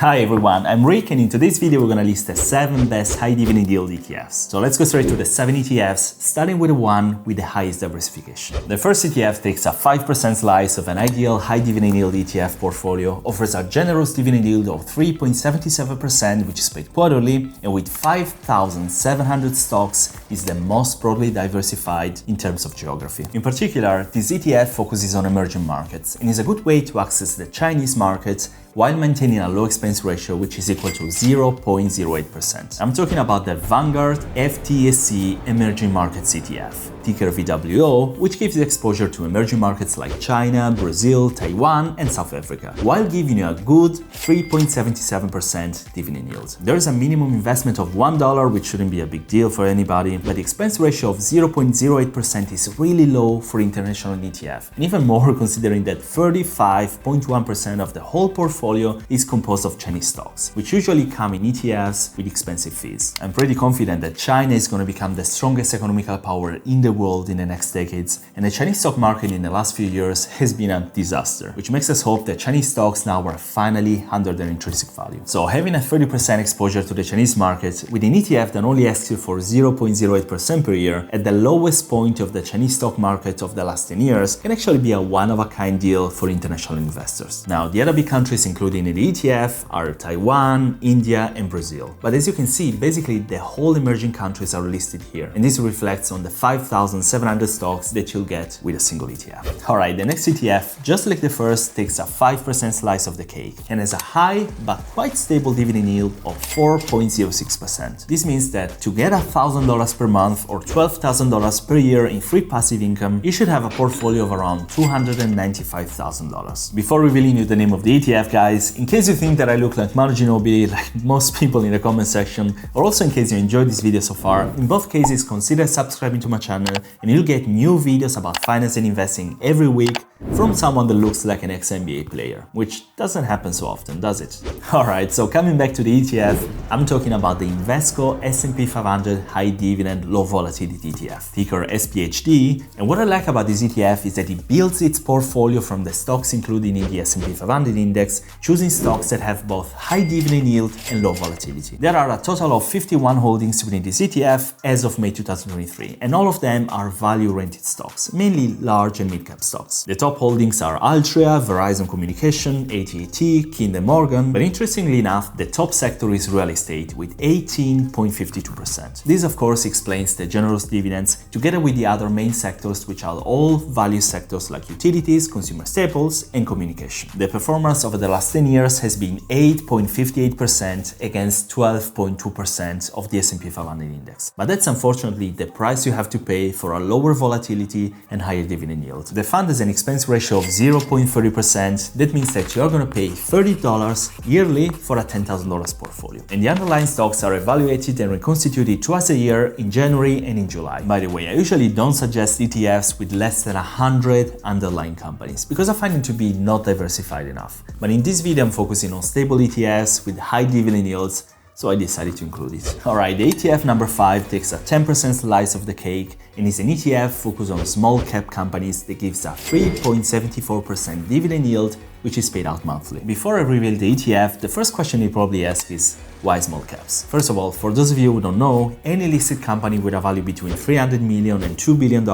Hi everyone, I'm Rick, and in today's video we're gonna list the 7 best high dividend yield ETFs. So let's go straight to the 7 ETFs, starting with the one with the highest diversification. The first ETF takes a 5% slice of an ideal high dividend yield ETF portfolio, offers a generous dividend yield of 3.77%, which is paid quarterly, and with 5,700 stocks is the most broadly diversified in terms of geography. In particular, this ETF focuses on emerging markets and is a good way to access the Chinese market while maintaining a low expense ratio, which is equal to 0.08%. I'm talking about the Vanguard FTSE Emerging Markets ETF, ticker VWO, which gives you exposure to emerging markets like China, Brazil, Taiwan, and South Africa, while giving you a good 3.77% dividend yield. There is a minimum investment of $1, which shouldn't be a big deal for anybody, but the expense ratio of 0.08% is really low for international ETF, and even more considering that 35.1% of the whole portfolio is composed of Chinese stocks, which usually come in ETFs with expensive fees. I'm pretty confident that China is going to become the strongest economical power in the world in the next decades, and the Chinese stock market in the last few years has been a disaster, which makes us hope that Chinese stocks now are finally under their intrinsic value. So having a 30% exposure to the Chinese market with an ETF that only asks you for 0.08% per year at the lowest point of the Chinese stock market of the last 10 years can actually be a one-of-a-kind deal for international investors. Now, the other big countries included in the ETF are Taiwan, India, and Brazil. But as you can see, basically the whole emerging countries are listed here, and this reflects on the 5,700 stocks that you'll get with a single ETF. Alright, the next ETF, just like the first, takes a 5% slice of the cake and has a high but quite stable dividend yield of 4.06%. This means that to get $1,000 per month or $12,000 per year in free passive income, you should have a portfolio of around $295,000. Before revealing you the name of the ETF, guys, in case you think that I look like Marginobi, like most people in the comment section, or also in case you enjoyed this video so far, in both cases consider subscribing to my channel and you'll get new videos about finance and investing every week from someone that looks like an ex-NBA player, which doesn't happen so often, does it? Alright, so coming back to the ETF, I'm talking about the Invesco S&P 500 High Dividend Low Volatility ETF, ticker SPHD, and what I like about this ETF is that it builds its portfolio from the stocks included in the S&P 500 index, choosing stocks that have both high dividend yield and low volatility. There are a total of 51 holdings within this ETF as of May 2023, and all of them are value-oriented stocks, mainly large and mid-cap stocks. The top holdings are Altria, Verizon Communication, AT&T, Kinder Morgan, but interestingly enough, the top sector is real estate with 18.52%. This of course explains the generous dividends together with the other main sectors, which are all value sectors like utilities, consumer staples, and communication. The performance over the last 10 years has been 8.58% against 12.2% of the S&P 500 index. But that's unfortunately the price you have to pay for a lower volatility and higher dividend yield. The fund has an expense ratio of 0.30%. That means that you're going to pay $30 yearly for a $10,000 portfolio. And the underlying stocks are evaluated and reconstituted twice a year in January and in July. By the way, I usually don't suggest ETFs with less than 100 underlying companies because I find it to be not diversified enough. But in this video, I'm focusing on stable ETFs with high dividend yields, so I decided to include it. Alright, the ETF number 5 takes a 10% slice of the cake and is an ETF focused on small cap companies that gives a 3.74% dividend yield, which is paid out monthly. Before I reveal the ETF, the first question you probably ask is, why small caps? First of all, for those of you who don't know, any listed company with a value between $300 million and $2 billion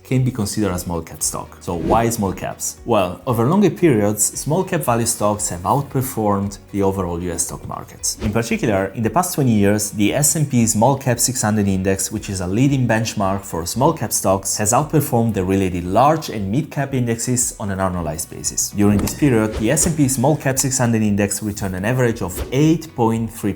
can be considered a small cap stock. So why small caps? Well, over longer periods, small cap value stocks have outperformed the overall US stock markets. In particular, in the past 20 years, the S&P Small Cap 600 Index, which is a leading benchmark for small cap stocks, has outperformed the related large and mid cap indexes on an annualized basis. During this period, the S&P Small Cap 600 Index returned an average of 8.3%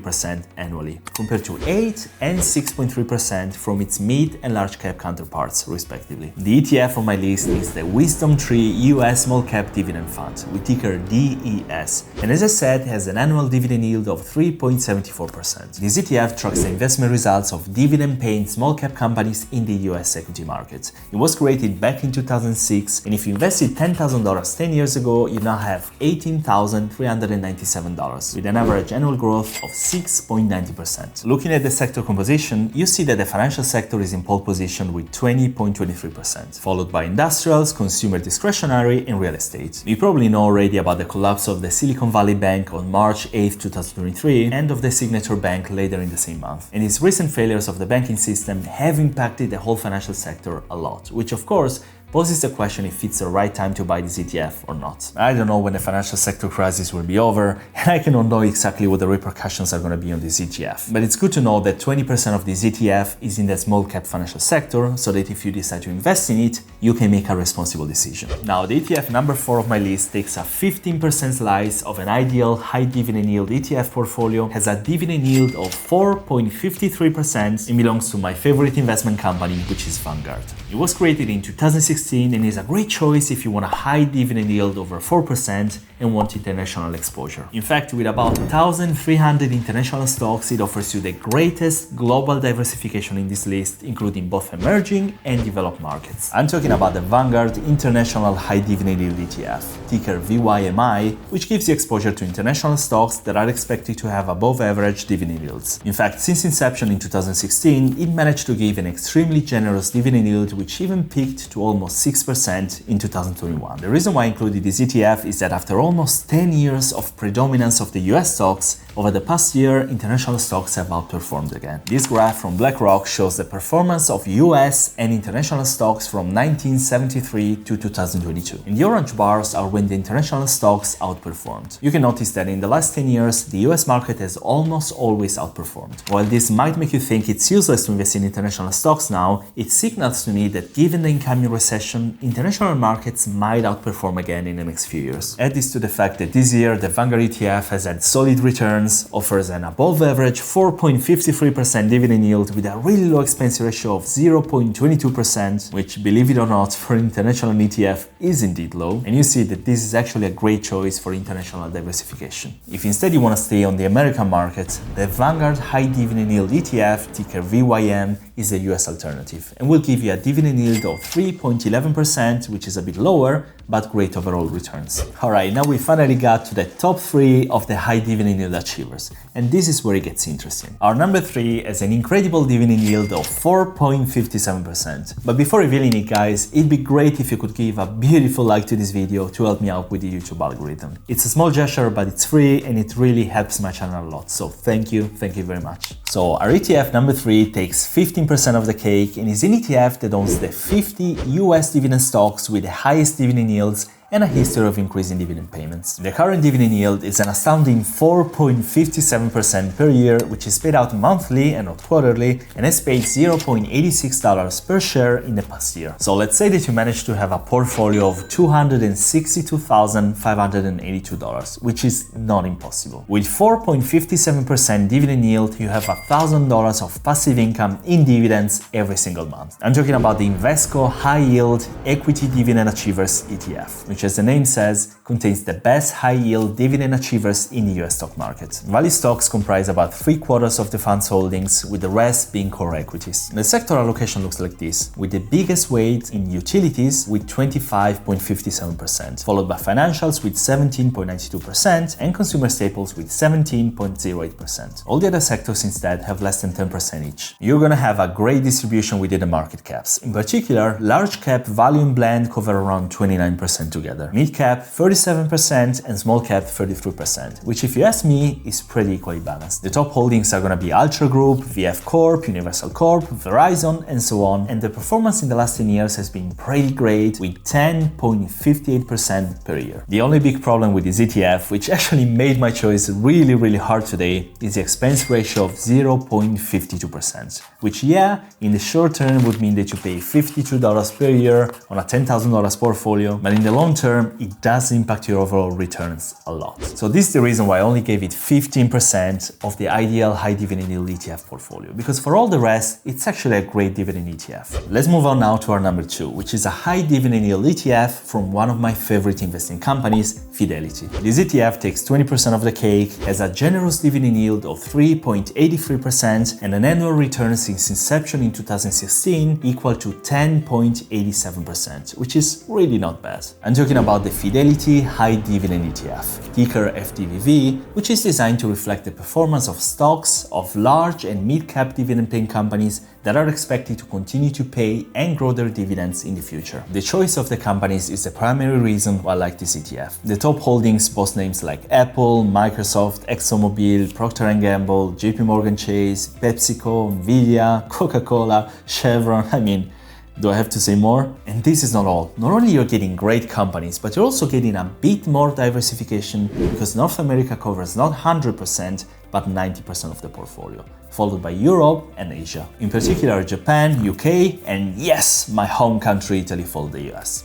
annually, compared to 8 and 6.3% from its mid and large cap counterparts, respectively. The ETF on my list is the Wisdom Tree US Small Cap Dividend Fund, with ticker DES, and as I said, has an annual dividend yield of 3.74%. This ETF tracks the investment results of dividend-paying small cap companies in the US equity market. It was created back in 2006, and if you invested $10,000 10 years ago, you now have $18,397 with an average annual growth of 6.90%. Looking at the sector composition, you see that the financial sector is in pole position with 20.23%, followed by industrials, consumer discretionary, and real estate. You probably know already about the collapse of the Silicon Valley Bank on March 8, 2023, and of the Signature Bank later in the same month. And its recent failures of the banking system have impacted the whole financial sector a lot, which of course poses the question if it's the right time to buy this ETF or not. I don't know when the financial sector crisis will be over, and I cannot know exactly what the repercussions are going to be on this ETF. But it's good to know that 20% of this ETF is in the small cap financial sector, so that if you decide to invest in it, you can make a responsible decision. Now, the ETF number 4 of my list takes a 15% slice of an ideal high dividend yield ETF portfolio, has a dividend yield of 4.53%, and belongs to my favorite investment company, which is Vanguard. It was created in 2016 and is a great choice if you want a high dividend yield over 4% and want international exposure. In fact, with about 1,300 international stocks, it offers you the greatest global diversification in this list, including both emerging and developed markets. I'm talking about the Vanguard International High Dividend Yield ETF, ticker VYMI, which gives you exposure to international stocks that are expected to have above average dividend yields. In fact, since inception in 2016, it managed to give an extremely generous dividend yield, which even peaked to almost 6% in 2021. The reason why I included this ETF is that after almost 10 years of predominance of the US stocks, over the past year, international stocks have outperformed again. This graph from BlackRock shows the performance of US and international stocks from 1973 to 2022. And the orange bars are when the international stocks outperformed. You can notice that in the last 10 years, the US market has almost always outperformed. While this might make you think it's useless to invest in international stocks now, it signals to me that given the incoming recession, international markets might outperform again in the next few years. Add this to the fact that this year, the Vanguard ETF has had solid returns, offers an above average 4.53% dividend yield with a really low expense ratio of 0.22%, which, believe it or not, for an international ETF is indeed low. And you see that this is actually a great choice for international diversification. If instead you want to stay on the American market, the Vanguard High Dividend Yield ETF, ticker VYM, is the US alternative and will give you a dividend yield of 3.11%, which is a bit lower, but great overall returns. Alright, now we finally got to the top 3 of the high dividend yield achievers, and this is where it gets interesting. Our number 3 has an incredible dividend yield of 4.57%. But before revealing it, guys, it'd be great if you could give a beautiful like to this video to help me out with the YouTube algorithm. It's a small gesture, but it's free and it really helps my channel a lot, so thank you very much. So our ETF number 3 takes 15% of the cake and is an ETF that owns the 50 US dividend stocks with the highest dividend yields and a history of increasing dividend payments. The current dividend yield is an astounding 4.57% per year, which is paid out monthly and not quarterly, and has paid $0.86 per share in the past year. So let's say that you managed to have a portfolio of $262,582, which is not impossible. With 4.57% dividend yield, you have $1,000 of passive income in dividends every single month. I'm talking about the Invesco High Yield Equity Dividend Achievers ETF, which, as the name says, contains the best high-yield dividend achievers in the US stock market. Value stocks comprise about 3/4 of the fund's holdings, with the rest being core equities. The sector allocation looks like this, with the biggest weight in utilities with 25.57%, followed by financials with 17.92% and consumer staples with 17.08%. All the other sectors instead have less than 10% each. You're gonna have a great distribution within the market caps. In particular, large cap, value and blend cover around 29% together. Mid cap 37% and small cap 33%, which, if you ask me, is pretty equally balanced. The top holdings are gonna be Ultra Group, VF Corp, Universal Corp, Verizon, and so on, and the performance in the last 10 years has been pretty great, with 10.58% per year. The only big problem with this ETF, which actually made my choice really hard today, is the expense ratio of 0.52%, which, yeah, in the short term would mean that you pay $52 per year on a $10,000 portfolio, but in the long term, it does impact your overall returns a lot. So this is the reason why I only gave it 15% of the ideal high dividend yield ETF portfolio, because for all the rest, it's actually a great dividend ETF. Let's move on now to our number 2, which is a high dividend yield ETF from one of my favorite investing companies, Fidelity. This ETF takes 20% of the cake, has a generous dividend yield of 3.83% and an annual return since inception in 2016 equal to 10.87%, which is really not bad. I'm talking talking about the Fidelity High Dividend ETF, ticker FDVV, which is designed to reflect the performance of stocks of large and mid-cap dividend-paying companies that are expected to continue to pay and grow their dividends in the future. The choice of the companies is the primary reason why I like this ETF. The top holdings boast names like Apple, Microsoft, ExxonMobil, Procter & Gamble, JP Morgan Chase, PepsiCo, Nvidia, Coca-Cola, Chevron. I mean, do I have to say more? And this is not all. Not only you're getting great companies, but you're also getting a bit more diversification because North America covers not 100%, but 90% of the portfolio, followed by Europe and Asia. In particular, Japan, UK, and yes, my home country, Italy, followed the US.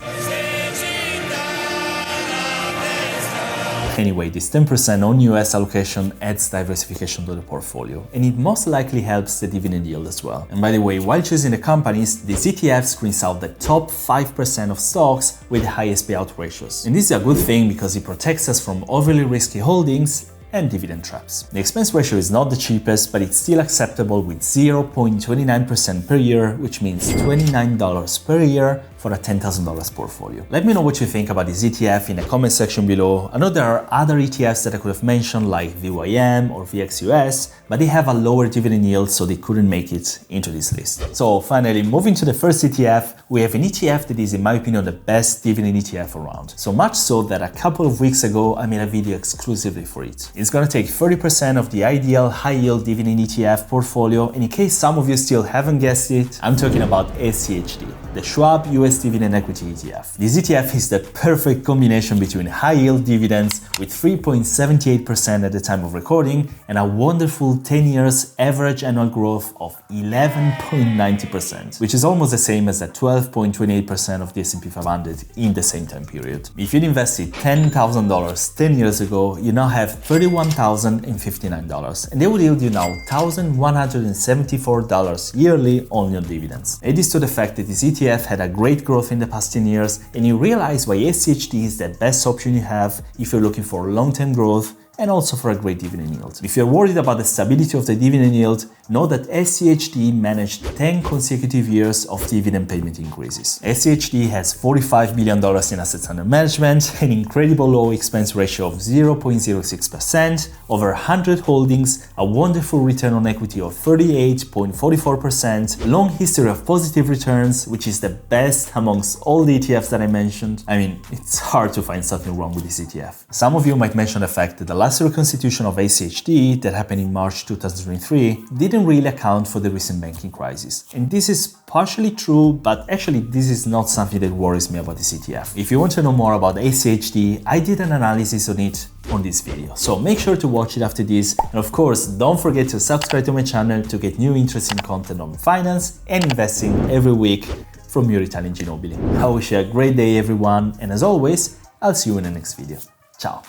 Anyway, this 10% non-US allocation adds diversification to the portfolio, and it most likely helps the dividend yield as well. And by the way, while choosing the companies, this ETF screens out the top 5% of stocks with the highest payout ratios. And this is a good thing because it protects us from overly risky holdings and dividend traps. The expense ratio is not the cheapest, but it's still acceptable with 0.29% per year, which means $29 per year for a $10,000 portfolio. Let me know what you think about this ETF in the comment section below. I know there are other ETFs that I could have mentioned like VYM or VXUS, but they have a lower dividend yield, so they couldn't make it into this list. So finally, moving to the first ETF, we have an ETF that is, in my opinion, the best dividend ETF around. So much so that a couple of weeks ago, I made a video exclusively for it. It's gonna take 30% of the ideal high-yield dividend ETF portfolio, and in case some of you still haven't guessed it, I'm talking about SCHD, the Schwab US Dividend Equity ETF. This ETF is the perfect combination between high-yield dividends with 3.78% at the time of recording and a wonderful 10 years average annual growth of 11.90%, which is almost the same as the 12.28% of the S&P 500 in the same time period. If you'd invested $10,000 10 years ago, you now have $31,059, and they will yield you now $1,174 yearly only on dividends. Add this to the fact that this ETF had a great growth in the past 10 years, and you realize why SCHD is the best option you have if you're looking for long-term growth and also for a great dividend yield. If you're worried about the stability of the dividend yield, know that SCHD managed 10 consecutive years of dividend payment increases. SCHD has $45 billion in assets under management, an incredible low expense ratio of 0.06%, over 100 holdings, a wonderful return on equity of 38.44%, long history of positive returns, which is the best amongst all the ETFs that I mentioned. I mean, it's hard to find something wrong with this ETF. Some of you might mention the fact that the last reconstitution of SCHD that happened in March 2023 didn't really account for the recent banking crisis. And this is partially true, but actually this is not something that worries me about this ETF. If you want to know more about SCHD, I did an analysis on it on this video, so make sure to watch it after this. And of course, don't forget to subscribe to my channel to get new interesting content on finance and investing every week from your Italian Ginobili. I wish you a great day, everyone, and as always, I'll see you in the next video. Ciao!